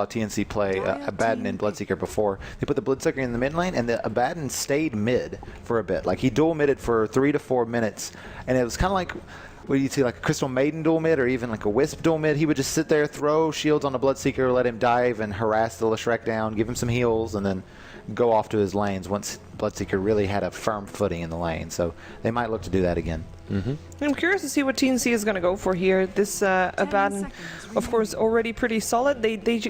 TnC play Abaddon and Bloodseeker before. They put the Bloodseeker in the mid lane, and the Abaddon stayed mid for a bit. Like, he dual midded for 3 to 4 minutes, and it was kind of like what you see, like a Crystal Maiden dual mid or even like a Wisp dual mid. He would just sit there, throw shields on the Bloodseeker, let him dive and harass the Leshrac down, give him some heals, and then go off to his lanes once Bloodseeker really had a firm footing in the lane. So they might look to do that again. I'm curious to see what TnC is going to go for here. This Abaddon, of course, already pretty solid. They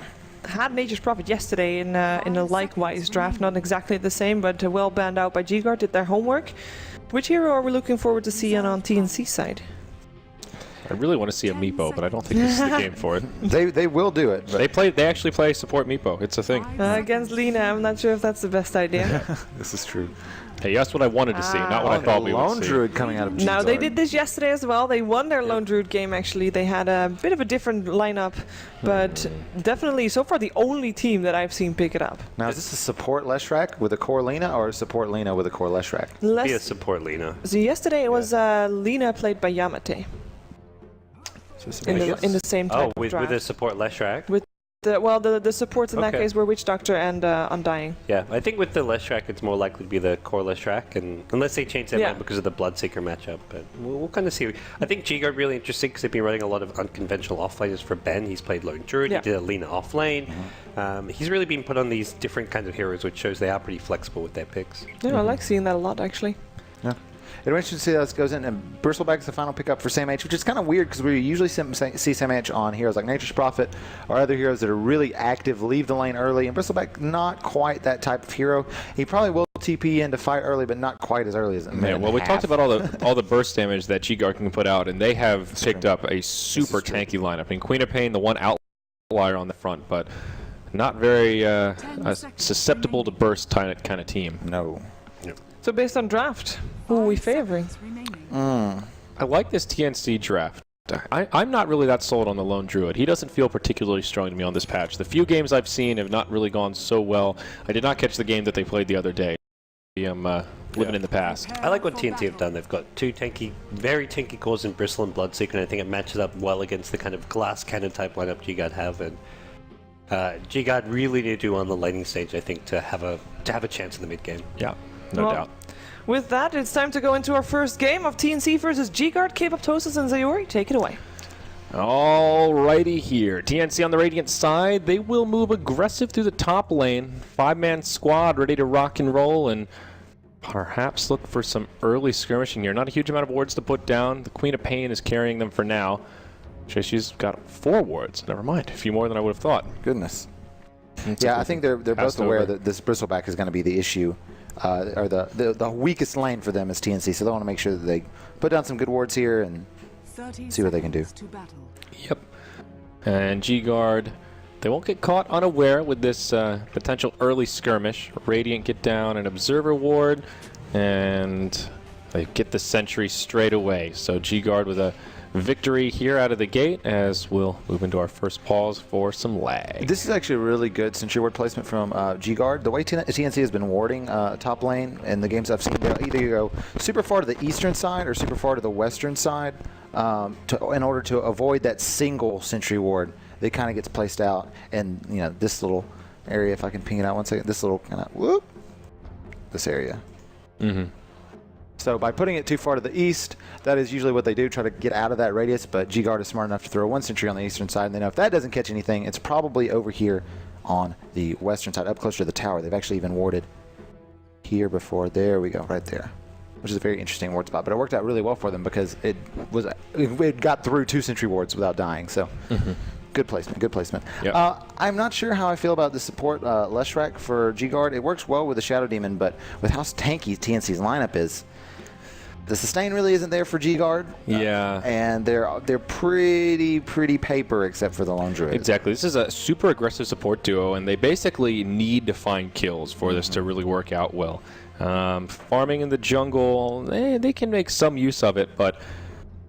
had Nature's Prophet yesterday in a likewise draft, not exactly the same, but well banned out by G-Guard, did their homework. Which hero are we looking forward to seeing on TnC side? I really want to see a Meepo, but I don't think this is the game for it. They will do it. They actually play support Meepo. It's a thing. Against Lina, I'm not sure if that's the best idea. This is true. Hey, that's what I wanted to see, not what I thought we would see. Lone Druid coming out of Now, they did this yesterday as well. They won their Lone Druid game, actually. They had a bit of a different lineup, but definitely, so far, the only team that I've seen pick it up. Now, is this a support Leshrac with a core Lina, or a support Lina with a core Leshrac? Be a support Lina. So yesterday it was Lina played by Yamate. In the same type of draft. With a support Leshrac? With the supports in that case were Witch Doctor and Undying. Yeah, I think with the Leshrac it's more likely to be the core Leshrac, and unless they change their mind because of the Bloodseeker matchup, but we'll kind of see. I think G-Guard really interesting because they've been running a lot of unconventional offlaners for Ben. He's played Lone Druid, he did a Lina off lane. He's really been put on these different kinds of heroes, which shows they are pretty flexible with their picks. Yeah, I like seeing that a lot, actually. Yeah. It'll be interesting to see how this goes in. And Bristleback is the final pickup for Sam H, which is kind of weird because we usually see Sam H on heroes like Nature's Prophet or other heroes that are really active, leave the lane early. And Bristleback, not quite that type of hero. He probably will TP in to fight early, but not quite as early as Yeah, well, we talked about all the burst damage that G-Guard can put out, and they have picked up a super tanky lineup. And Queen of Pain, the one outlier on the front, but not very susceptible to burst kind of team. No. So based on draft, who are we favoring? I like this TnC draft. I'm not really that sold on the Lone Druid. He doesn't feel particularly strong to me on this patch. The few games I've seen have not really gone so well. I did not catch the game that they played the other day. I'm living in the past. I like what TnC have done. They've got two very tanky cores in Bristle and Bloodseeker, and I think it matches up well against the kind of glass cannon type lineup G-Guard have. And G-Guard really need to do on the laning stage, I think, to have a chance in the mid game. Yeah. No doubt. With that, it's time to go into our first game of TnC versus G-Guard. K-Baptosis and Sayori, take it away. Alrighty here. TnC on the Radiant side, they will move aggressive through the top lane. 5-man squad ready to rock and roll and perhaps look for some early skirmishing here. Not a huge amount of wards to put down. The Queen of Pain is carrying them for now. She's got 4 wards. Never mind. A few more than I would have thought. Goodness. Yeah, I think they're both aware that this Bristleback is going to be the issue. Or the weakest lane for them is TnC, so they want to make sure that they put down some good wards here and see what they can do. Yep. And G-Guard, they won't get caught unaware with this potential early skirmish. Radiant get down an Observer ward, and they get the Sentry straight away. So G-Guard with a victory here out of the gate as we'll move into our first pause for some lag. This is actually a really good Sentry ward placement from G-Guard. The way TnC has been warding top lane in the games I've seen, they'll either go super far to the eastern side or super far to the western side in order to avoid that single Sentry ward that kind of gets placed out in this little area. If I can ping it out 1 second, this little kind of this area. So by putting it too far to the east, that is usually what they do, try to get out of that radius, but G-Guard is smart enough to throw 1 Sentry on the eastern side, and they know if that doesn't catch anything, it's probably over here on the western side, up closer to the tower. They've actually even warded here before. There we go, right there, which is a very interesting ward spot, but it worked out really well for them because it got through 2 Sentry wards without dying, so good placement, good placement. Yep. I'm not sure how I feel about the support Leshrac for G-Guard. It works well with the Shadow Demon, but with how tanky TnC's lineup is, the sustain really isn't there for G-Guard. Yeah. And they're pretty paper except for the Lone Druid. Exactly. This is a super aggressive support duo, and they basically need to find kills for this to really work out well. Farming in the jungle, they can make some use of it, but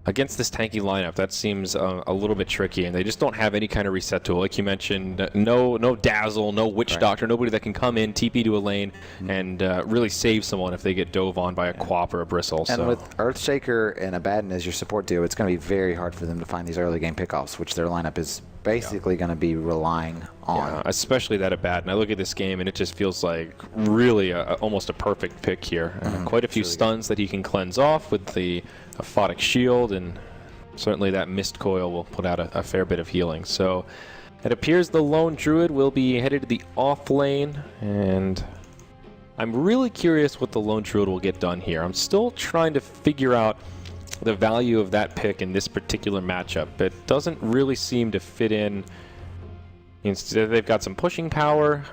against this tanky lineup, that seems a little bit tricky, and they just don't have any kind of reset tool. Like you mentioned, no Dazzle, no Witch Doctor, nobody that can come in, TP to a lane, and really save someone if they get dove on by a Quap or a Bristle. And with Earthshaker and Abaddon as your support duo, it's going to be very hard for them to find these early game pickoffs, which their lineup is basically going to be relying on. Yeah, especially that Abaddon. I look at this game and it just feels like really almost a perfect pick here. Quite a few stuns that he can cleanse off with the Aphotic Shield, and certainly that Mist Coil will put out a fair bit of healing. So it appears the Lone Druid will be headed to the off lane, and I'm really curious what the Lone Druid will get done here. I'm still trying to figure out the value of that pick in this particular matchup. It doesn't really seem to fit in. Instead, they've got some pushing power.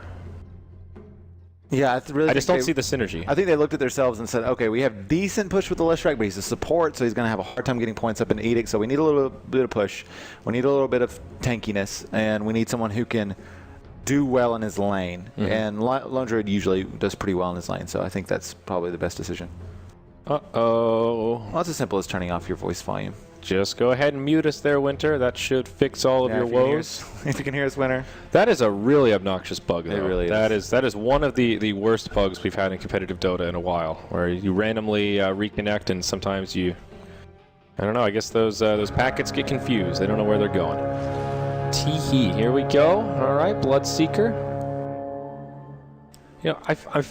Yeah, I just don't see the synergy. I think they looked at themselves and said, okay, we have decent push with the Leshrac, but he's a support, so he's going to have a hard time getting points up in Edict, so we need a little bit of push. We need a little bit of tankiness, and we need someone who can do well in his lane. And Lone Druid usually does pretty well in his lane, so I think that's probably the best decision. Uh-oh. Well, it's as simple as turning off your voice volume. Just go ahead and mute us there, Winter. That should fix all of your woes. If you can hear us, Winter. That is a really obnoxious bug, though. It really is. That is one of the worst bugs we've had in competitive Dota in a while, where you randomly reconnect and sometimes you... I don't know, I guess those packets get confused. They don't know where they're going. Tee-hee, here we go. All right, Bloodseeker. You know,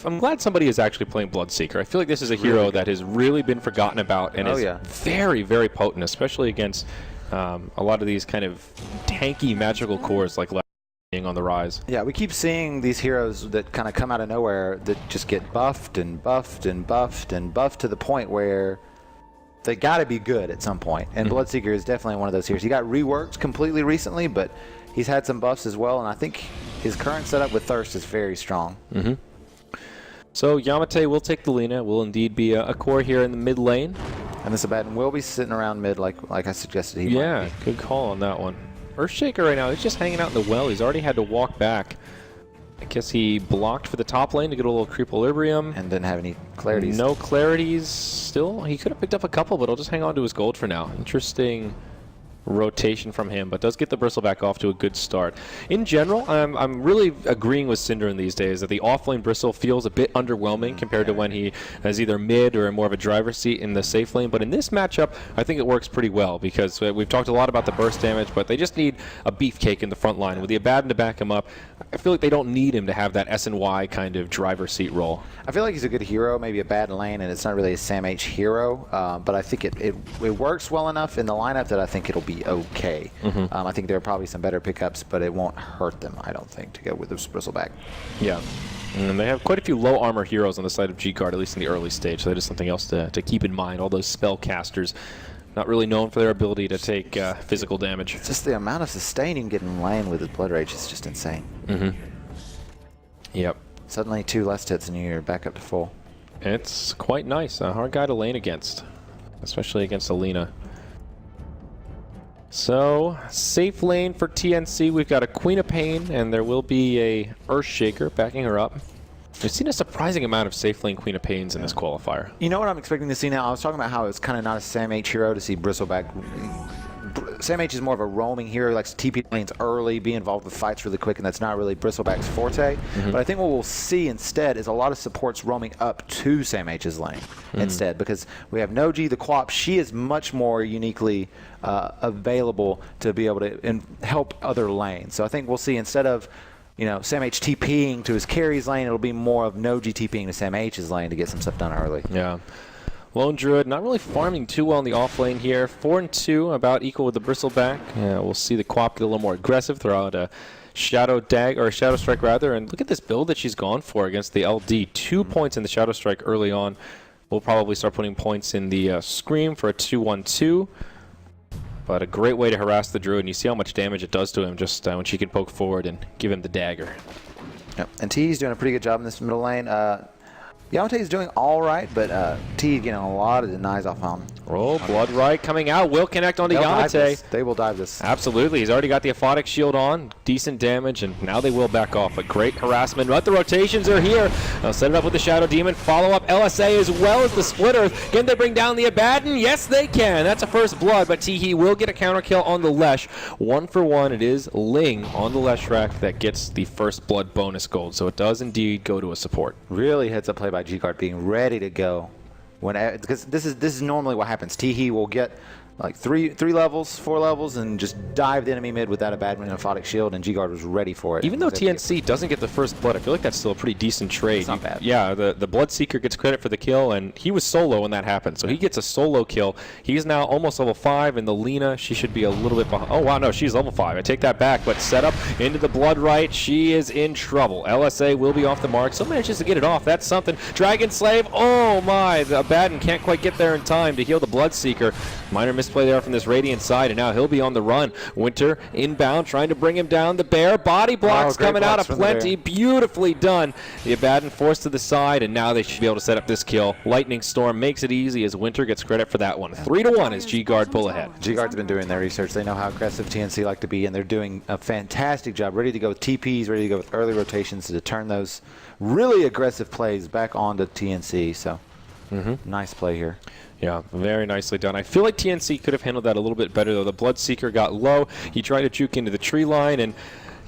I'm glad somebody is actually playing Bloodseeker. I feel like this is a hero that has really been forgotten about and is very, very potent, especially against a lot of these kind of tanky magical cores like being on the rise. Yeah, we keep seeing these heroes that kind of come out of nowhere that just get buffed and buffed and buffed and buffed to the point where they got to be good at some point. And Bloodseeker is definitely one of those heroes. He got reworked completely recently, but he's had some buffs as well, and I think his current setup with Thirst is very strong. So Yamate will take the Lina, will indeed be a core here in the mid lane. And this Abaddon will be sitting around mid like I suggested he might be. Good call on that one. Earthshaker right now, he's just hanging out in the well. He's already had to walk back. I guess he blocked for the top lane to get a little Creepolibrium. And didn't have any clarities. No clarities still. He could have picked up a couple, but he'll just hang on to his gold for now. Interesting rotation from him, but does get the Bristleback off to a good start. In general, I'm really agreeing with Synderen these days that the offlane Bristle feels a bit underwhelming compared to when he is either mid or more of a driver's seat in the safe lane, but in this matchup, I think it works pretty well because we've talked a lot about the burst damage, but they just need a beefcake in the front line. With the Abaddon to back him up, I feel like they don't need him to have that S&Y kind of driver's seat role. I feel like he's a good hero, maybe a bad lane, and it's not really a Sam H hero, but I think it works well enough in the lineup that I think it'll be okay. I think there are probably some better pickups, but it won't hurt them, I don't think, to go with the Bristleback. Yeah. And they have quite a few low armor heroes on the side of G-Guard, at least in the early stage, so that is something else to keep in mind. All those spellcasters, not really known for their ability to take physical damage. It's just the amount of sustain you can get in lane with the Blood Rage is just insane. Yep. Suddenly 2 less hits and you're back up to full. It's quite nice. A hard guy to lane against, especially against Alina. So, safe lane for TnC. We've got a Queen of Pain, and there will be a Earthshaker backing her up. We've seen a surprising amount of safe lane Queen of Pains in this qualifier. You know what I'm expecting to see now? I was talking about how it's kind of not a Sam H hero to see Bristleback. Sam H is more of a roaming hero. He likes to TP lanes early, be involved with fights really quick, and that's not really Bristleback's forte. But I think what we'll see instead is a lot of supports roaming up to Sam H's lane instead, because we have Noji, the Quap. She is much more uniquely available to be able to help other lanes. So I think we'll see instead of Sam H TPing to his carry's lane, it'll be more of Noji TPing to Sam H's lane to get some stuff done early. Yeah. Lone Druid not really farming too well in the off lane here. 4 and 2, about equal with the Bristleback. We'll see the Quap get a little more aggressive, throw out a Shadow Strike rather, and look at this build that she's gone for against the LD. 2 points in the Shadow Strike early on. We'll probably start putting points in the Scream for a 2-1-2. But a great way to harass the Druid, and you see how much damage it does to him just when she can poke forward and give him the dagger. Yep. And T's doing a pretty good job in this middle lane. Yamate is doing all right, but T getting a lot of denies off on. Oh, Blood Right coming out. Will connect onto Yamate. They will dive this. Absolutely. He's already got the Aphotic Shield on. Decent damage, and now they will back off. But great harassment. But the rotations are here. They'll set it up with the Shadow Demon. Follow up LSA as well as the Splitter. Can they bring down the Abaddon? Yes, they can. That's a first blood, but Teehee will get a counter kill on the Lesh. 1 for 1. It is Ling on the Leshrac that gets the first blood bonus gold. So it does indeed go to a support. Really heads up play by G-Guard being ready to go. Because this is normally what happens. Teehee will get like three levels, 4 levels, and just dive the enemy mid with that Abaddon and Aphotic Shield, and G-Guard was ready for it. Even though TnC doesn't get the first blood, I feel like that's still a pretty decent trade. It's not bad. Yeah, the Bloodseeker gets credit for the kill, and he was solo when that happened, so he gets a solo kill. He's now almost level 5, and the Lina, she should be a little bit behind. Oh, wow, no, she's level 5. I take that back, but set up into the Blood Right. She is in trouble. LSA will be off the mark. Still manages to get it off. That's something. Dragon Slave, oh my, the Abaddon can't quite get there in time to heal the Bloodseeker. Minor misplay there from this Radiant side, and now he'll be on the run. Winter inbound, trying to bring him down. The Bear, body blocks coming out of plenty. Beautifully done. The Abaddon forced to the side, and now they should be able to set up this kill. Lightning Storm makes it easy as Winter gets credit for that one. 3-1 as G-Guard pull ahead. G-Guard's been doing their research. They know how aggressive TnC like to be, and they're doing a fantastic job. Ready to go with TPs, ready to go with early rotations to turn those really aggressive plays back onto TnC. So, nice play here. Yeah, very nicely done. I feel like TnC could have handled that a little bit better, though. The Bloodseeker got low. He tried to juke into the tree line, and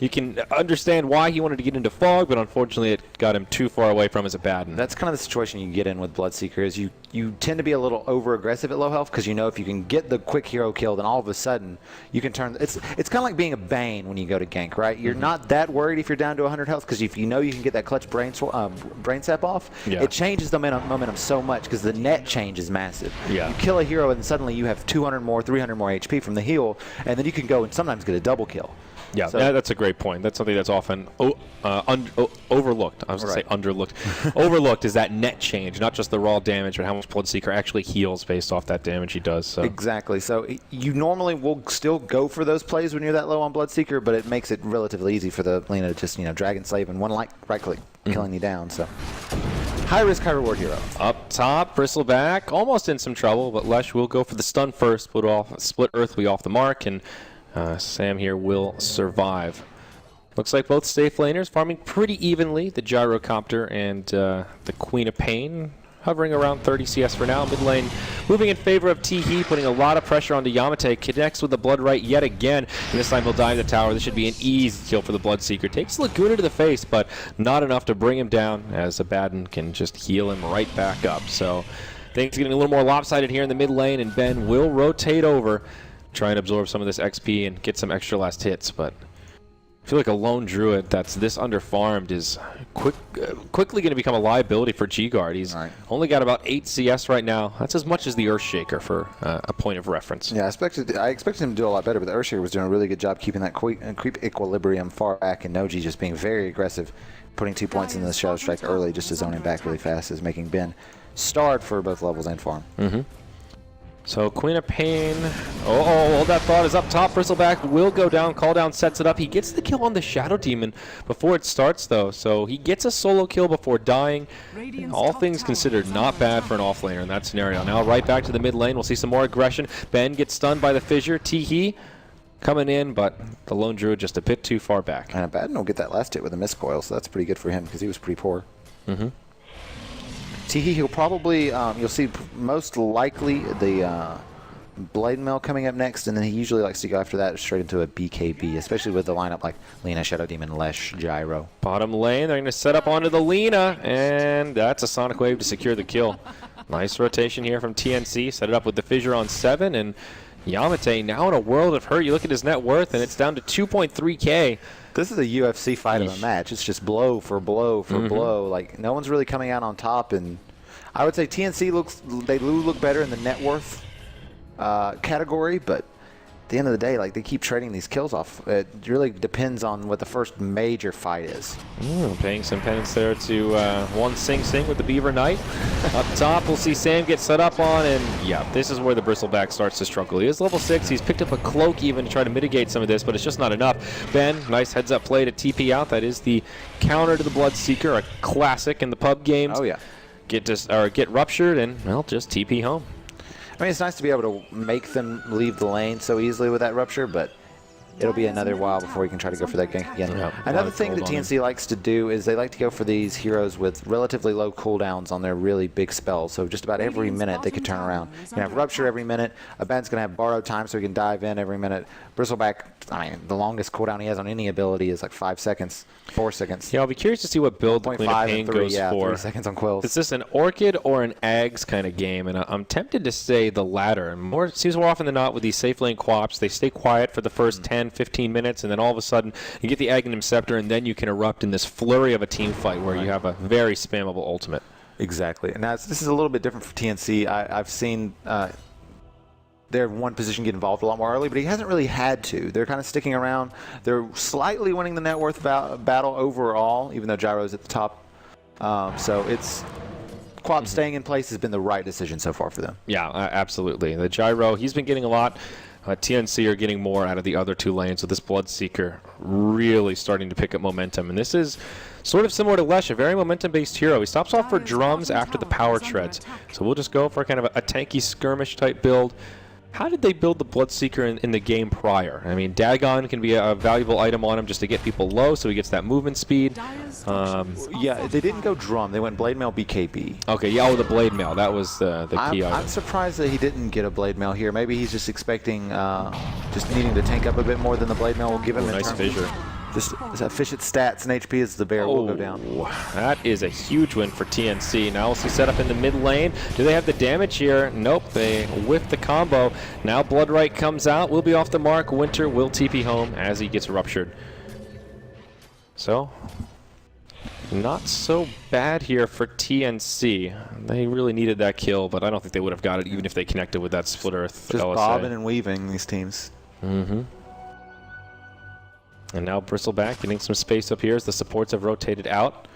you can understand why he wanted to get into fog, but unfortunately it got him too far away from his Abaddon. That's kind of the situation you get in with Bloodseeker, is you tend to be a little over-aggressive at low health, because you know if you can get the quick hero kill, then all of a sudden you can turn... It's kind of like being a Bane when you go to gank, right? You're not that worried if you're down to 100 health, because if you know you can get that clutch brain sap off, it changes the momentum so much, because the net change is massive. Yeah. You kill a hero, and suddenly you have 200 more, 300 more HP from the heal, and then you can go and sometimes get a double kill. Yeah, so, that's a great point. That's something that's often overlooked. I was going to say underlooked. Overlooked is that net change, not just the raw damage, but how much Bloodseeker actually heals based off that damage he does. So. Exactly. So you normally will still go for those plays when you're that low on Bloodseeker, but it makes it relatively easy for the Lina to just, Dragon Slave and one right click, killing you down. So high risk, high reward hero. Up top, Bristleback, almost in some trouble, but Lesh will go for the stun first, split Earthly off the mark, and Sam here will survive. Looks like both safe laners farming pretty evenly. The Gyrocopter and the Queen of Pain hovering around 30 CS for now. Mid lane moving in favor of Teehee, putting a lot of pressure onto Yamate. Connects with the Blood Right yet again, and this time he'll dive the tower. This should be an easy kill for the Bloodseeker. Takes Laguna to the face, but not enough to bring him down, as Abaddon can just heal him right back up. So things getting a little more lopsided here in the mid lane, and Ben will rotate over, try and absorb some of this XP and get some extra last hits, but I feel like a lone druid that's this underfarmed is quickly going to become a liability for G-Guard. He's only got about 8 CS right now. That's as much as the Earthshaker for a point of reference. Yeah, I expected him to do a lot better, but the Earthshaker was doing a really good job keeping that creep equilibrium far back, and Noji just being very aggressive, putting 2 points in the Shadow Strike early just to zone him back really fast, is making Ben starred for both levels and farm. So Queen of Pain, hold that thought, is up top. Bristleback will go down, call down, sets it up. He gets the kill on the Shadow Demon before it starts though, so he gets a solo kill before dying. All things considered, not bad for an offlaner in that scenario. Now right back to the mid lane, we'll see some more aggression. Ben gets stunned by the fissure. Teehee coming in, but the lone druid just a bit too far back. And Abaddon will get that last hit with a miscoil, so that's pretty good for him because he was pretty poor. Teehee, he'll probably, you'll see most likely the Blade Mail coming up next, and then he usually likes to go after that straight into a BKB, especially with the lineup like Lina, Shadow Demon, Lesh, Gyro. Bottom lane, they're going to set up onto the Lina, and that's a Sonic Wave to secure the kill. Nice rotation here from TnC, set it up with the Fissure on 7, and Yamate now in a world of hurt. You look at his net worth, and it's down to 2.3K. This is a UFC fight of a match. It's just blow for blow for blow. Like, no one's really coming out on top, and I would say TnC they look better in the net worth category, but at the end of the day, like, they keep trading these kills off. It really depends on what the first major fight is. Paying some penance there to one Sing Sing with the Beaver Knight. Up top, we'll see Sam get set up on, and yeah, this is where the Bristleback starts to struggle. He is level 6. He's picked up a cloak even to try to mitigate some of this, but it's just not enough. Ben, nice heads-up play to TP out. That is the counter to the Bloodseeker, a classic in the pub games. Oh, yeah. Get ruptured and, well, just TP home. I mean, it's nice to be able to make them leave the lane so easily with that rupture, but it'll be another while before he can try to go for that gank again. Yeah, Another thing that TnC likes to do is they like to go for these heroes with relatively low cooldowns on their really big spells. So just about every minute they could turn around. You can have Rupture every minute. Abaddon's going to have Borrowed Time so he can dive in every minute. Bristleback, I mean, the longest cooldown he has on any ability is like 5 seconds, 4 seconds. Yeah, I'll be curious to see what build the Queen of Pain goes for. 3 seconds on Quills. Is this an Orchid or an Ags kind of game? And I'm tempted to say the latter. And seems more often than not with these safe lane co-ops, they stay quiet for the first 10, 15 minutes, and then all of a sudden you get the Aghanim Scepter, and then you can erupt in this flurry of a team fight where you have a very spammable ultimate. Exactly. And this is a little bit different for TnC. I've seen their one position get involved a lot more early, but he hasn't really had to. They're kind of sticking around. They're slightly winning the net worth battle overall, even though Gyro's at the top. So it's Quap staying in place has been the right decision so far for them. Yeah, absolutely. The Gyro, he's been getting a lot. TnC are getting more out of the other 2 lanes, so this Bloodseeker really starting to pick up momentum. And this is sort of similar to Lesh, a very momentum-based hero. He stops off for drums after the power treads. So we'll just go for kind of a tanky skirmish type build. How did they build the Bloodseeker in the game prior? I mean, Dagon can be a valuable item on him just to get people low, so he gets that movement speed. Yeah, they didn't go drum. They went Blade Mail BKB. Okay, yeah, the Blade Mail. That was the key item. I'm surprised that he didn't get a Blade Mail here. Maybe he's just expecting, just needing to tank up a bit more than the Blade Mail will give him. Nice fissure. Just efficient stats and HP as the bear will go down. That is a huge win for TnC. Now we'll see set up in the mid lane. Do they have the damage here? Nope, they whiffed the combo. Now Bloodright comes out, will be off the mark. Winter will TP home as he gets ruptured. So, not so bad here for TnC. They really needed that kill, but I don't think they would have got it even if they connected with that Split Earth Just LSA. bobbing and weaving these teams. Mm-hmm. And now Bristleback getting some space up here as the supports have rotated out.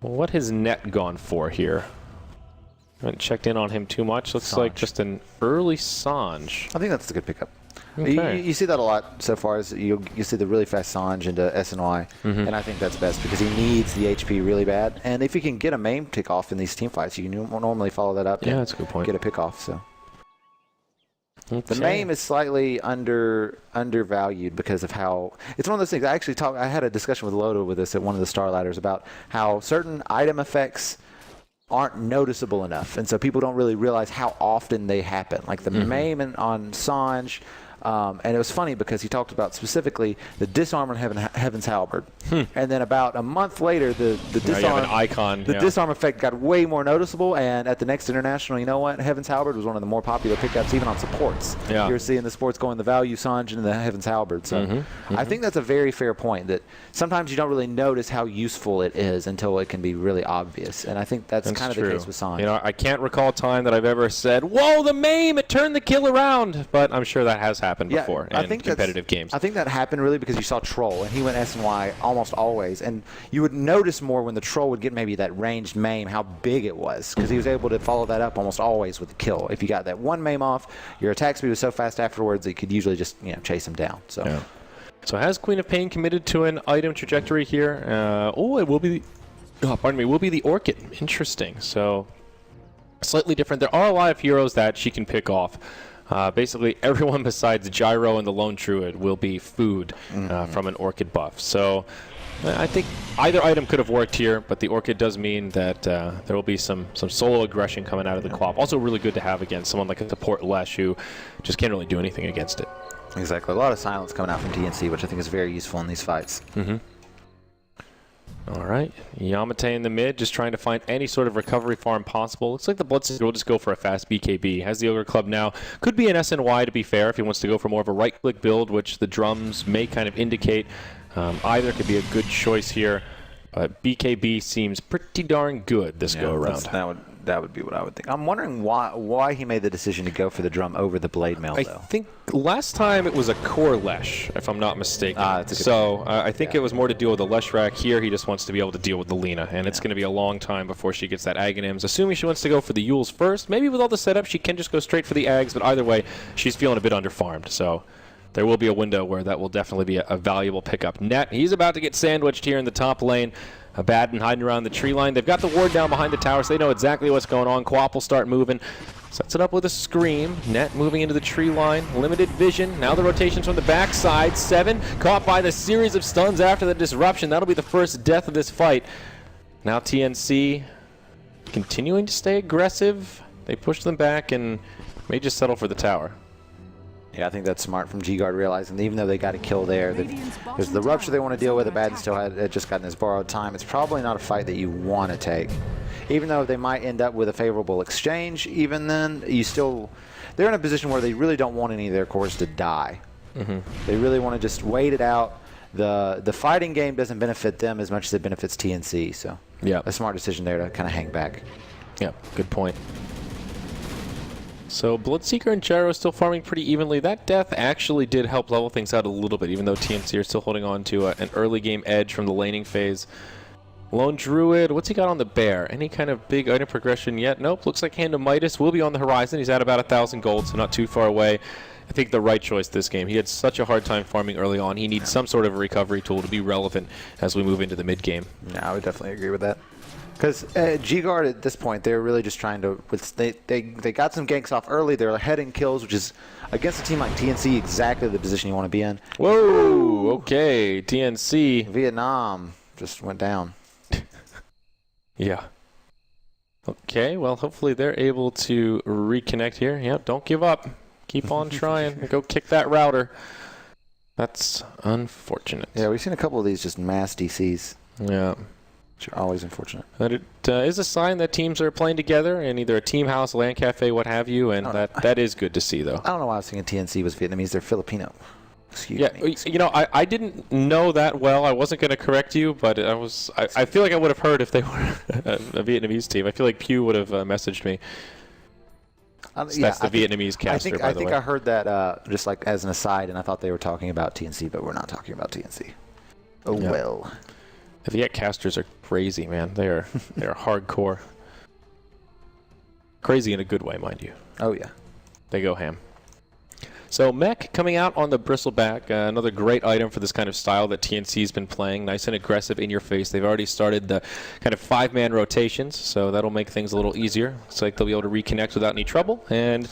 Well, what has Net gone for here? I haven't checked in on him too much. Looks like just an early Sange. I think that's a good pickup. Okay. You see that a lot so far. Is you see the really fast Sange into SNY, and I think that's best because he needs the HP really bad. And if he can get a main pick off in these team fights, you can normally follow that up. Yeah, that's a good point. Get a pick off. So. Okay. The MAME is slightly undervalued because of how it's one of those things. I had a discussion with Loda with this at one of the Star Ladders about how certain item effects aren't noticeable enough, and so people don't really realize how often they happen. Like the MAME on Sange. And it was funny because he talked about specifically the disarm on Heaven's Halberd. And then about a month later, the disarm effect got way more noticeable. And at the next international, you know what? Heaven's Halberd was one of the more popular pickups, even on supports. Yeah. You're seeing the sports going the value Sange and the Heaven's Halberd. So I think that's a very fair point that sometimes you don't really notice how useful it is until it can be really obvious. And I think that's kind of the case with Sange. You know, I can't recall a time that I've ever said, "Whoa, the MAME! It turned the kill around." But I'm sure that has happened before in competitive games. I think that happened really because you saw Troll, and he went SNY almost always. And you would notice more when the Troll would get maybe that ranged MAME, how big it was, because he was able to follow that up almost always with the kill. If you got that one MAME off, your attack speed was so fast afterwards that you could usually just chase him down. So. Yeah. So has Queen of Pain committed to an item trajectory here? It will be will be the Orchid. Interesting. So slightly different. There are a lot of heroes that she can pick off. Basically, everyone besides Gyro and the Lone Druid will be food from an Orchid buff. So I think either item could have worked here, but the Orchid does mean that there will be some solo aggression coming out of the Quap. Also really good to have against someone like a support Lesh who just can't really do anything against it. Exactly. A lot of silence coming out from TnC, which I think is very useful in these fights. All right, Yamate in the mid, just trying to find any sort of recovery farm possible. Looks like the Bloodseeker will just go for a fast BKB. Has the Ogre Club now. Could be an SNY to be fair if he wants to go for more of a right-click build, which the drums may kind of indicate. Either could be a good choice here. But BKB seems pretty darn good this go-around. That would be what I would think. I'm wondering why he made the decision to go for the drum over the Blade Mail, though. I think last time it was a core Lesh, if I'm not mistaken. I think it was more to deal with the Lesh rack. Here he just wants to be able to deal with the Lina, and it's going to be a long time before she gets that Aghanims. Assuming she wants to go for the Yules first, maybe with all the setup she can just go straight for the Ags, but either way, she's feeling a bit underfarmed. So there will be a window where that will definitely be a valuable pickup. Net, he's about to get sandwiched here in the top lane. Abaddon hiding around the tree line. They've got the ward down behind the tower, so they know exactly what's going on. Quap will start moving. Sets it up with a scream. Net moving into the tree line. Limited vision. Now the rotations from the backside. 7 caught by the series of stuns after the disruption. That'll be the first death of this fight. Now TnC continuing to stay aggressive. They push them back and may just settle for the tower. Yeah, I think that's smart from G-Guard, realizing that even though they got a kill there, there's the rupture they want to deal with. Abaddon still had just gotten his borrowed time. It's probably not a fight that you want to take. Even though they might end up with a favorable exchange, even then, they're in a position where they really don't want any of their cores to die. They really want to just wait it out. The fighting game doesn't benefit them as much as it benefits TnC, so yeah, a smart decision there to kind of hang back. Yeah, good point. So Bloodseeker and Gyro still farming pretty evenly. That death actually did help level things out a little bit, even though TnC are still holding on to an early game edge from the laning phase. Lone Druid, what's he got on the bear? Any kind of big item progression yet? Nope, looks like Hand of Midas will be on the horizon. He's at about 1,000 gold, so not too far away. I think the right choice this game. He had such a hard time farming early on. He needs some sort of a recovery tool to be relevant as we move into the mid game. Yeah, I would definitely agree with that. Because G-Guard at this point, they're really just trying to... They got some ganks off early. They're ahead in kills, which is, against a team like TnC, exactly the position you want to be in. Whoa! Okay, TnC. Vietnam just went down. Yeah. Okay, well, hopefully they're able to reconnect here. Yep, don't give up. Keep on trying. Go kick that router. That's unfortunate. Yeah, we've seen a couple of these just mass DCs. Yeah. Which are always unfortunate. But it is a sign that teams are playing together in either a team house, LAN cafe, what have you, and that is good to see, though. I don't know why I was thinking TnC was Vietnamese. They're Filipino. Excuse me. You know, I didn't know that well. I wasn't going to correct you, but I feel like I would have heard if they were a Vietnamese team. I feel like Pew would have messaged me. That's the Vietnamese caster, by the way. I think I heard that just like as an aside, and I thought they were talking about TnC, but we're not talking about TnC. Oh, yeah. Well. The Viet casters are crazy, man. They're hardcore. Crazy in a good way, mind you. Oh, yeah. They go ham. So Mech coming out on the Bristleback, another great item for this kind of style that TnC's been playing. Nice and aggressive in your face. They've already started the kind of 5-man rotations, so that'll make things a little easier. Looks like they'll be able to reconnect without any trouble, and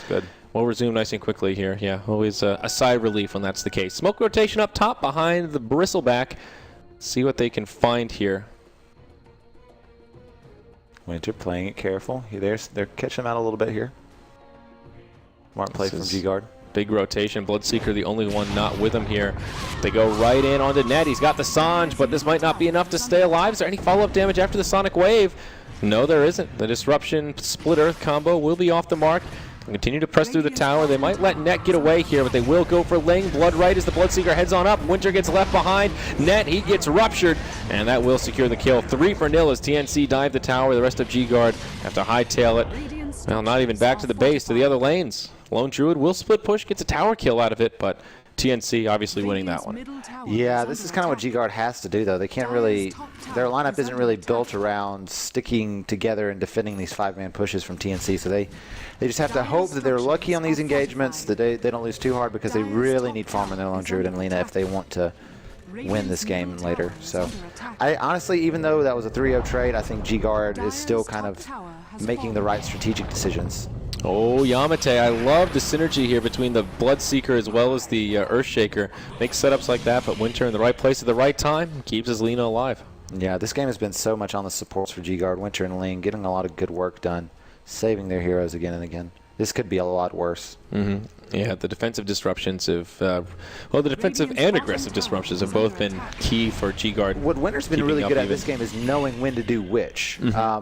we'll resume nice and quickly here. Yeah, always a sigh of relief when that's the case. Smoke rotation up top behind the Bristleback. See what they can find here. Winter playing it careful. They're catching them out a little bit here. Smart play from G-Guard. Big rotation. Bloodseeker the only one not with him here. They go right in onto Net. He's got the Sange, but this might not be enough to stay alive. Is there any follow-up damage after the Sonic Wave? No, there isn't. The Disruption Split Earth combo will be off the mark. Continue to press through the tower. They might let Net get away here, but they will go for Ling. Blood right as the Bloodseeker heads on up. Winter gets left behind. Net, he gets ruptured, and that will secure the kill. 3-0 as TnC dive the tower. The rest of G-Guard have to hightail it. Well, not even back to the base, to the other lanes. Lone Druid will split push, gets a tower kill out of it, but TnC obviously winning that one. Yeah, this is kind of what G-Guard has to do, though. They can't really... Their lineup isn't really built around sticking together and defending these 5-man pushes from TnC, so they just have to hope that they're lucky on these engagements, that they don't lose too hard, because they really need farm in their Lone Druid and Lina if they want to win this game later. So, I honestly, even though that was a 3-0 trade, I think G-Guard is still kind of making the right strategic decisions. Oh, Yamate, I love the synergy here between the Bloodseeker as well as the Earthshaker. Makes setups like that, but Winter in the right place at the right time keeps his Lina alive. Yeah, this game has been so much on the supports for G-Guard, Winter and Ling, getting a lot of good work done, saving their heroes again and again. This could be a lot worse. Yeah, the defensive disruptions have, well, the defensive and aggressive disruptions have both been key for G-Guard. What Winter's been really good at this game is knowing when to do which.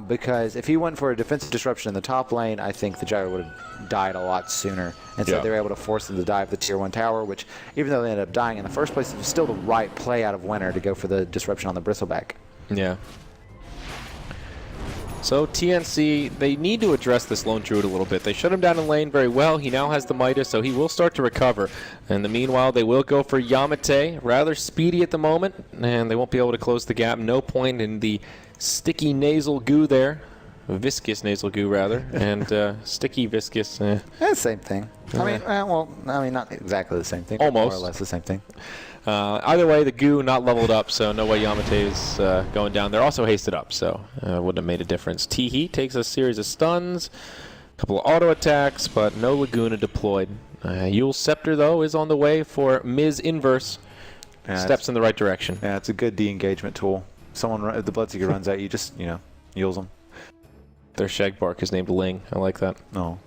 Because if he went for a defensive disruption in the top lane, I think the Gyro would have died a lot sooner. And so they were able to force them to dive the tier 1 tower, which, even though they ended up dying in the first place, it was still the right play out of Winter to go for the disruption on the Bristleback. Yeah. So TnC, they need to address this Lone Druid a little bit. They shut him down in lane very well. He now has the Midas, so he will start to recover. In the meanwhile, they will go for Yamate. Rather speedy at the moment, and they won't be able to close the gap. No point in the sticky nasal goo there. Viscous nasal goo, rather. And sticky, viscous. Same thing. I mean, not exactly the same thing. Almost. More or less the same thing. Either way, the goo not leveled up, so no way Yamate is going down. They're also hasted up, so wouldn't have made a difference. T-Heat takes a series of stuns. Couple of auto attacks, but no Laguna deployed. Yule's Scepter, though, is on the way for Ms. Inverse. Steps in the right direction. Yeah, it's a good de-engagement tool. If the Bloodseeker runs at you, just, Yules them. Their Shagbark is named Ling. I like that. No.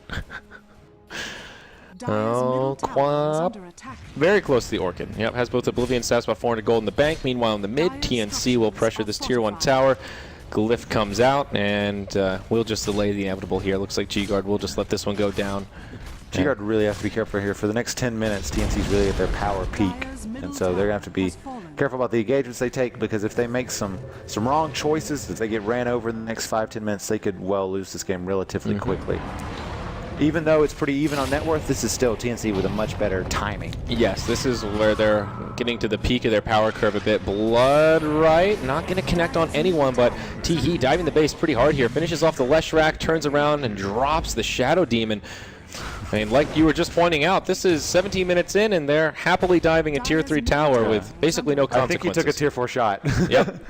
Oh, Quap. Very close to the Orchid. Yep, has both Oblivion stats, about 400 gold in the bank. Meanwhile, in the mid, TnC will pressure this tier 1 tower. Glyph comes out, and we'll just delay the inevitable here. Looks like G-Guard will just let this one go down. G-Guard really has to be careful here. For the next 10 minutes, TnC's really at their power peak. And so they're going to have to be careful about the engagements they take, because if they make some wrong choices, if they get ran over in the next 5-10 minutes, they could well lose this game relatively quickly. Even though it's pretty even on net worth, this is still TnC with a much better timing. Yes, this is where they're getting to the peak of their power curve a bit. Blood right, not going to connect on anyone, but Teehee diving the base pretty hard here. Finishes off the Leshrac, turns around and drops the Shadow Demon. I mean, like you were just pointing out, this is 17 minutes in, and they're happily diving a tier 3 tower with basically no consequences. I think he took a tier 4 shot. Yep.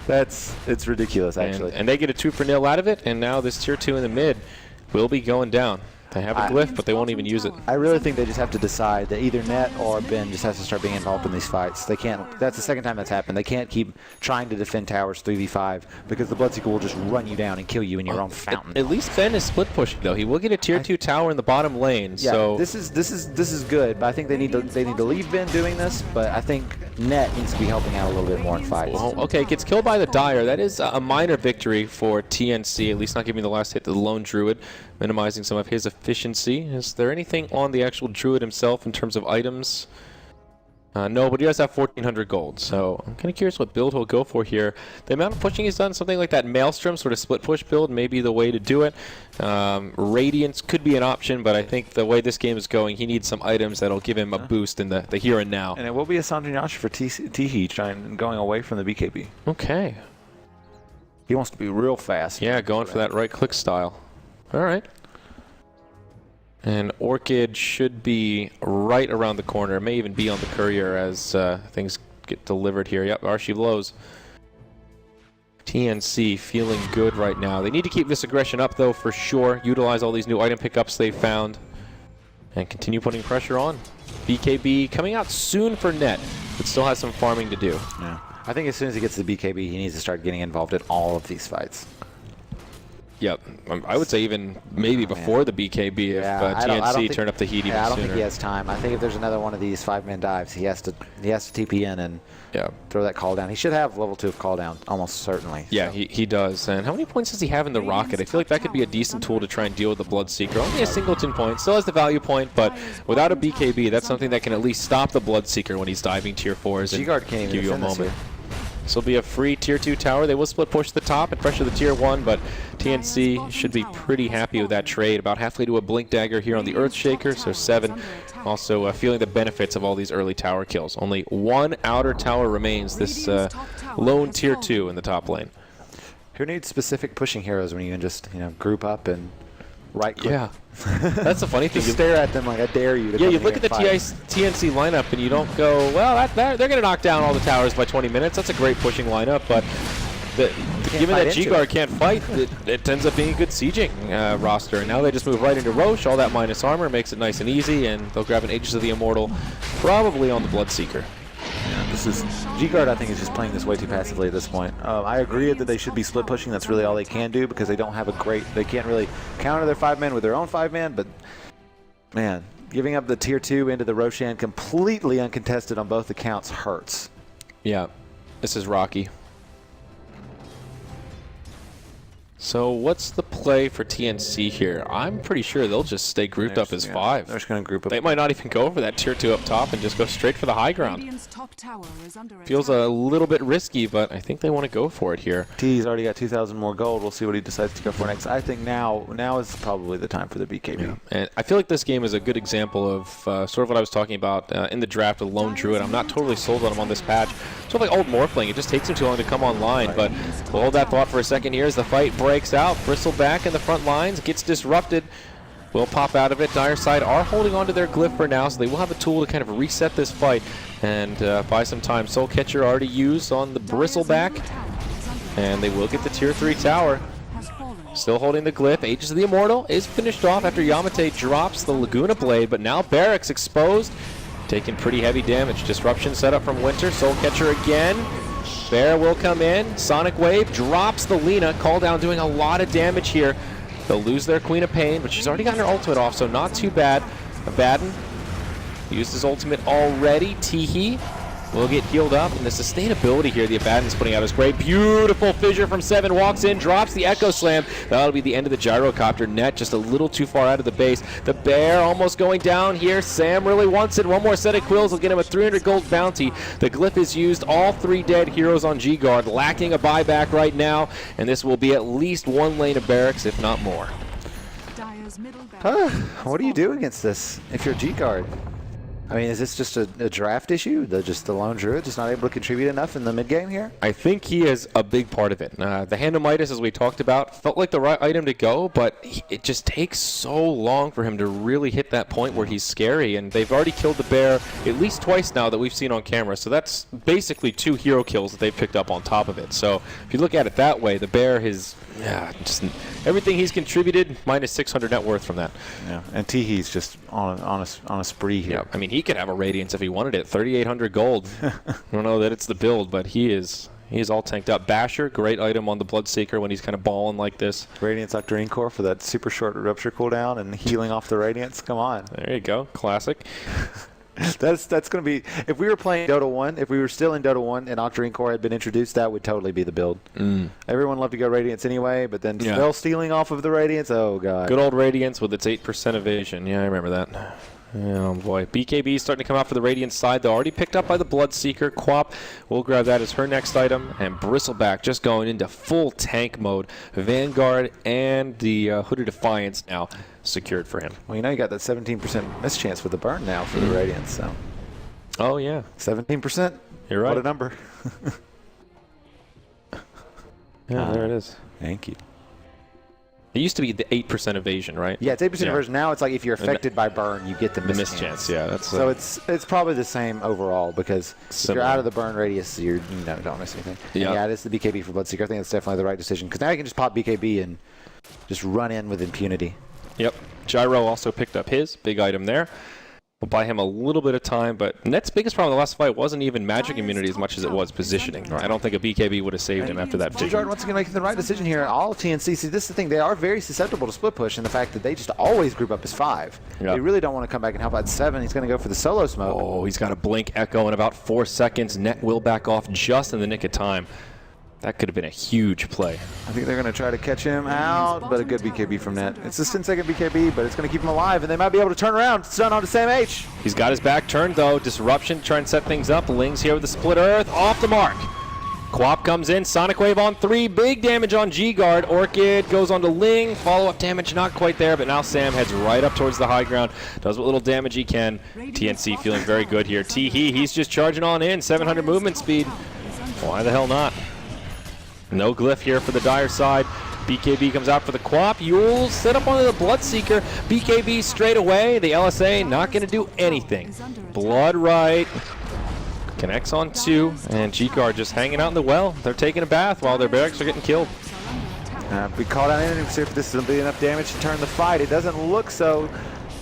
It's ridiculous, actually. And they get a 2-0 out of it, and now this tier 2 in the mid will be going down. They have a glyph, but they won't even use it. I really think they just have to decide that either Net or Ben just has to start being involved in these fights. They can't. That's the second time that's happened. They can't keep trying to defend towers 3v5 because the Bloodseeker will just run you down and kill you in your own fountain. At least Ben is split pushing though. He will get a tier 2 tower in the bottom lane. Yeah, so this is good, but I think they need to leave Ben doing this. But I think Net needs to be helping out a little bit more in fights. Well, okay, gets killed by the Dire. That is a minor victory for TnC. At least not giving the last hit to the lone Druid, minimizing some of his efficiency. Is there anything on the actual Druid himself in terms of items? No, but he does have 1,400 gold, so I'm kind of curious what build he'll go for here. The amount of pushing he's done, something like that Maelstrom sort of split push build may be the way to do it. Radiance could be an option, but I think the way this game is going, he needs some items that'll give him a boost in the here and now. And it will be a Sandranyasha for Teehee going away from the BKB. Okay. He wants to be real fast. Yeah, going for that right-click style. All right. And Orchid should be right around the corner. It may even be on the courier as things get delivered here. Yep, Archie blows. TnC feeling good right now. They need to keep this aggression up, though, for sure. Utilize all these new item pickups they've found. And continue putting pressure on. BKB coming out soon for Net, but still has some farming to do. Yeah. I think as soon as he gets to the BKB, he needs to start getting involved in all of these fights. Yep, I would say even maybe before the BKB if TnC turn up the heat even sooner. I don't think he has time. I think if there's another one of these 5-man dives, he has to TP in and throw that call down. He should have level 2 of call down, almost certainly. Yeah, so. He does. And how many points does he have in the Rocket? I feel like that could be a decent tool to try and deal with the Bloodseeker. Only a singleton point, still has the value point, but without a BKB, that's something that can at least stop the Bloodseeker when he's diving tier 4s and G-Guard can't even give you a defend moment. This will be a free tier 2 tower. They will split push the top and pressure the tier 1, but TnC should be pretty happy with that trade. About halfway to a Blink Dagger here on the Earthshaker, so 7. Also feeling the benefits of all these early tower kills. Only one outer tower remains, this lone tier 2 in the top lane. Who needs specific pushing heroes when you can just group up and right-click? Yeah. That's the funny thing. Just stare at them like I dare you to you look at the TnC lineup and you don't go, well, they're going to knock down all the towers by 20 minutes. That's a great pushing lineup, but given that G-Guard can't fight, it ends up being a good sieging roster. And now they just move right into Roche. All that minus armor makes it nice and easy, and they'll grab an Aegis of the Immortal, probably on the Bloodseeker. This is G-Guard. I think is just playing this way too passively at this point. I agree that they should be split pushing. That's really all they can do because they don't have a great. They can't really counter their 5-man with their own 5-man. But man, giving up the tier 2 into the Roshan completely uncontested on both accounts hurts. Yeah, this is rocky. So what's the play for TnC here? I'm pretty sure they'll just stay grouped up as 5. They're just going to group up. They might not even go for that tier 2 up top and just go straight for the high ground. Feels a little bit risky, but I think they want to go for it here. T's already got 2,000 more gold. We'll see what he decides to go for next. I think now is probably the time for the BKB. Yeah. And I feel like this game is a good example of sort of what I was talking about in the draft with Lone Druid. I'm not totally sold on him on this patch. Sort of like old Morphling. It just takes him too long to come online, but we'll hold that thought for a second here as the fight breaks out. Bristleback in the front lines gets disrupted. Will pop out of it. Dire side are holding on to their glyph for now, so they will have a tool to kind of reset this fight and buy some time. Soul Catcher already used on the Bristleback, and they will get the tier 3 tower. Still holding the glyph. Aegis of the Immortal is finished off after Yamate drops the Laguna Blade, but now Barracks exposed, taking pretty heavy damage. Disruption set up from Winter. Soul Catcher again. Bear will come in. Sonic Wave drops the Lina. Call down doing a lot of damage here. They'll lose their Queen of Pain, but she's already gotten her ultimate off, so not too bad. Abaddon used his ultimate already. Teehee will get healed up, and the sustainability here the Abaddon's putting out is great. Beautiful fissure from 7, walks in, drops the Echo Slam. That'll be the end of the Gyrocopter. Net just a little too far out of the base. The Bear almost going down here. Sam really wants it. One more set of quills will get him a 300 gold bounty. The glyph is used. All 3 dead heroes on G-Guard, lacking a buyback right now, and this will be at least 1 lane of Barracks, if not more. What do you do against this if you're G-Guard? I mean, is this just a draft issue? Just the lone druid just not able to contribute enough in the mid game here? I think he is a big part of it. The Hand of Midas, as we talked about, felt like the right item to go, but it just takes so long for him to really hit that point where he's scary, and they've already killed the Bear at least twice now that we've seen on camera, so that's basically 2 hero kills that they've picked up on top of it. So if you look at it that way, the Bear has just everything he's contributed minus 600 net worth from that. Yeah, and Teehee's just on a spree here. Yeah, I mean, he could have a Radiance if he wanted it. 3,800 gold. I don't know that it's the build, but he is all tanked up. Basher, great item on the Bloodseeker when he's kind of balling like this. Radiance Octarine Core for that super short Rupture cooldown and healing off the Radiance. Come on. There you go. Classic. That's going to be, if we were playing Dota 1, if we were still in Dota 1 and Octarine Core had been introduced, that would totally be the build. Everyone loved to go Radiance anyway, but then spell stealing off of the Radiance, oh god. Good old Radiance with its 8% evasion. Yeah, I remember that. Oh boy. BKB starting to come out for the Radiant side, though. Already picked up by the Bloodseeker. Quap will grab that as her next item. And Bristleback just going into full tank mode. Vanguard and the Hooded Defiance now secured for him. Well, you know you got that 17% miss chance with the burn now for the Radiance, so. Oh, yeah. 17%. You're right. What a number. Yeah, there it is. Thank you. It used to be the 8% evasion, right? Yeah, it's 8% evasion. Now it's like if you're affected by burn, you get the miss chance. Yeah, that's so it's probably the same overall because if you're out of the burn radius, you don't miss anything. Yeah, this is the BKB for Bloodseeker. I think that's definitely the right decision because now you can just pop BKB and just run in with impunity. Yep. Gyro also picked up his big item there. We'll buy him a little bit of time, but Net's biggest problem in the last fight wasn't even magic immunity as much as it was positioning. I don't think a BKB would have saved him after that vision. G-Guard once again making the right decision here. All TnC, see, this is the thing, they are very susceptible to split push and the fact that they just always group up as 5. They really don't want to come back and help out 7. He's going to go for the solo smoke. Oh, he's got a Blink Echo in about 4 seconds. Net will back off just in the nick of time. That could have been a huge play. I think they're going to try to catch him out, but a good BKB from Net. It's a 10-second BKB, but it's going to keep him alive, and they might be able to turn around. Stun onto Sam H. He's got his back turned, though. Disruption, trying to set things up. Ling's here with the Split Earth. Off the mark. Quap comes in. Sonic Wave on 3. Big damage on G-Guard. Orchid goes on to Ling. Follow-up damage not quite there, but now Sam heads right up towards the high ground. Does what little damage he can. TnC feeling very good here. Teehee, he's just charging on in. 700 movement speed. Why the hell not? No glyph here for the Dire side. BKB comes out for the Quap. Yule set up onto the Bloodseeker. BKB straight away. The LSA not going to do anything. Blood right. Connects on 2. And G-Guard just hanging out in the well. They're taking a bath while their barracks are getting killed. We call down anything to see if this will be enough damage to turn the fight. It doesn't look so.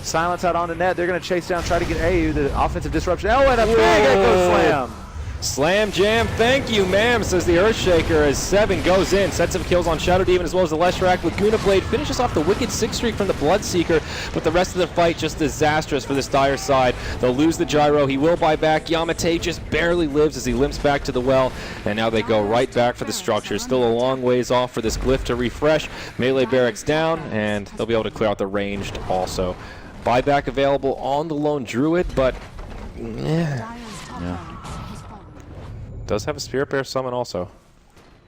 Silence out onto Net. They're going to chase down, try to get AU, the offensive disruption. Oh, and a big Echo Slam. Slam jam, thank you, ma'am, says the Earthshaker as 7 goes in. Sets of kills on Shadow Demon as well as the Leshrac. Laguna Blade finishes off the wicked 6 streak from the Bloodseeker, but the rest of the fight just disastrous for this Dire side. They'll lose the Gyro. He will buy back. Yamate just barely lives as he limps back to the well, and now they go right back for the structure. Still a long ways off for this glyph to refresh. Melee barracks down, and they'll be able to clear out the ranged also. Buyback available on the lone druid, but yeah. Does have a Spirit Bear summon also.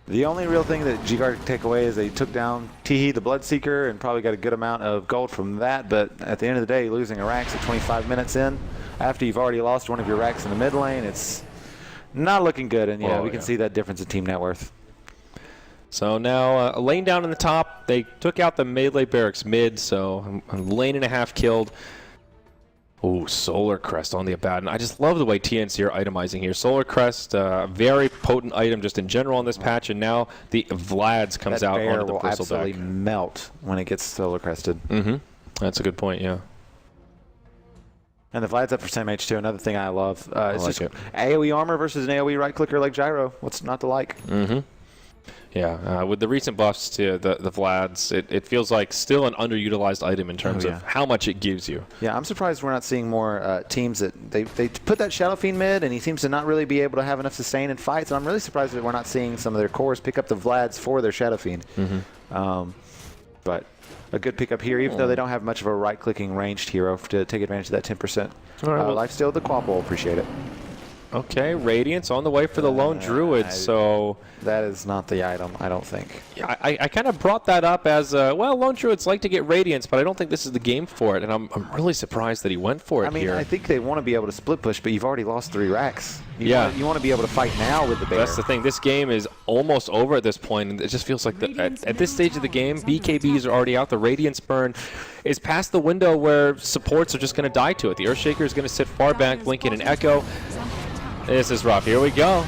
The only real thing that G-Guard can take away is they took down Teehee, the Bloodseeker, and probably got a good amount of gold from that, but at the end of the day, losing a Rax at 25 minutes in, after you've already lost one of your Racks in the mid lane, it's not looking good, and we can see that difference in team net worth. So now a lane down in the top. They took out the melee barracks mid, so a lane and a half killed. Ooh, Solar Crest on the Abaddon. I just love the way TNC are itemizing here. Solar Crest, very potent item just in general on this patch, and now the Vlad's comes that out bear onto the will absolutely bristleback. melt when it gets Solar Crested. Mm-hmm. That's a good point, yeah. And the Vlad's up for same H2. Another thing I love. It's like just it. AoE armor versus an AoE right clicker like Gyro. What's not to like? Mm-hmm. Yeah, with the recent buffs to the Vlads, it feels like still an underutilized item in terms of how much it gives you. Yeah, I'm surprised we're not seeing more teams that they put that Shadow Fiend mid, and he seems to not really be able to have enough sustain in fights. And I'm really surprised that we're not seeing some of their cores pick up the Vlads for their Shadow Fiend. But a good pickup here, even though they don't have much of a right-clicking ranged hero to take advantage of that 10%. Lifesteal, the Quap will appreciate it. Okay, Radiance on the way for the Lone Druid, so... That is not the item, I don't think. Yeah, I kind of brought that up as, well, Lone Druids like to get Radiance, but I don't think this is the game for it, and I'm really surprised that he went for it here. I think they want to be able to split push, but you've already lost 3 racks. You want to be able to fight now with the bear. That's the thing. This game is almost over at this point, and it just feels like at this stage of the game, BKBs are already out. The Radiance burn is past the window where supports are just going to die to it. The Earthshaker is going to sit far back, blinking an Echo. This is rough. Here we go.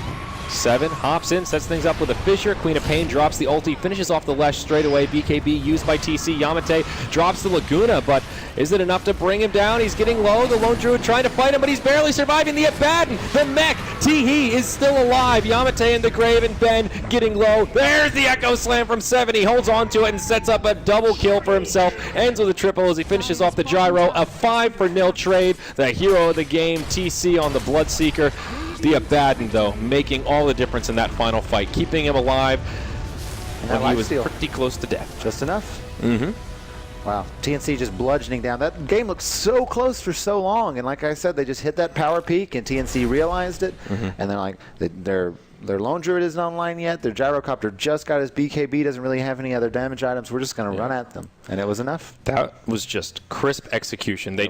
7 hops in, sets things up with a Fissure. Queen of Pain drops the ulti, finishes off the Lesh straight away. BKB used by TC. Yamate drops the Laguna, but is it enough to bring him down? He's getting low. The Lone Druid trying to fight him, but he's barely surviving. The Abaddon, the mech, Teehee is still alive. Yamate in the grave, and Ben getting low. There's the Echo Slam from 7. He holds on to it and sets up a double kill for himself. Ends with a triple as he finishes off the Gyro. A 5-0 trade. The hero of the game, TC on the Bloodseeker. The Abaddon, though, making all the difference in that final fight, keeping him alive when he was pretty close to death. Just enough? Wow. TNC just bludgeoning down. That game looked so close for so long, and like I said, they just hit that power peak, and TNC realized it, and they're like, their Lone Druid isn't online yet, their Gyrocopter just got his BKB, doesn't really have any other damage items, we're just going to run at them. And it was enough. That was just crisp execution. They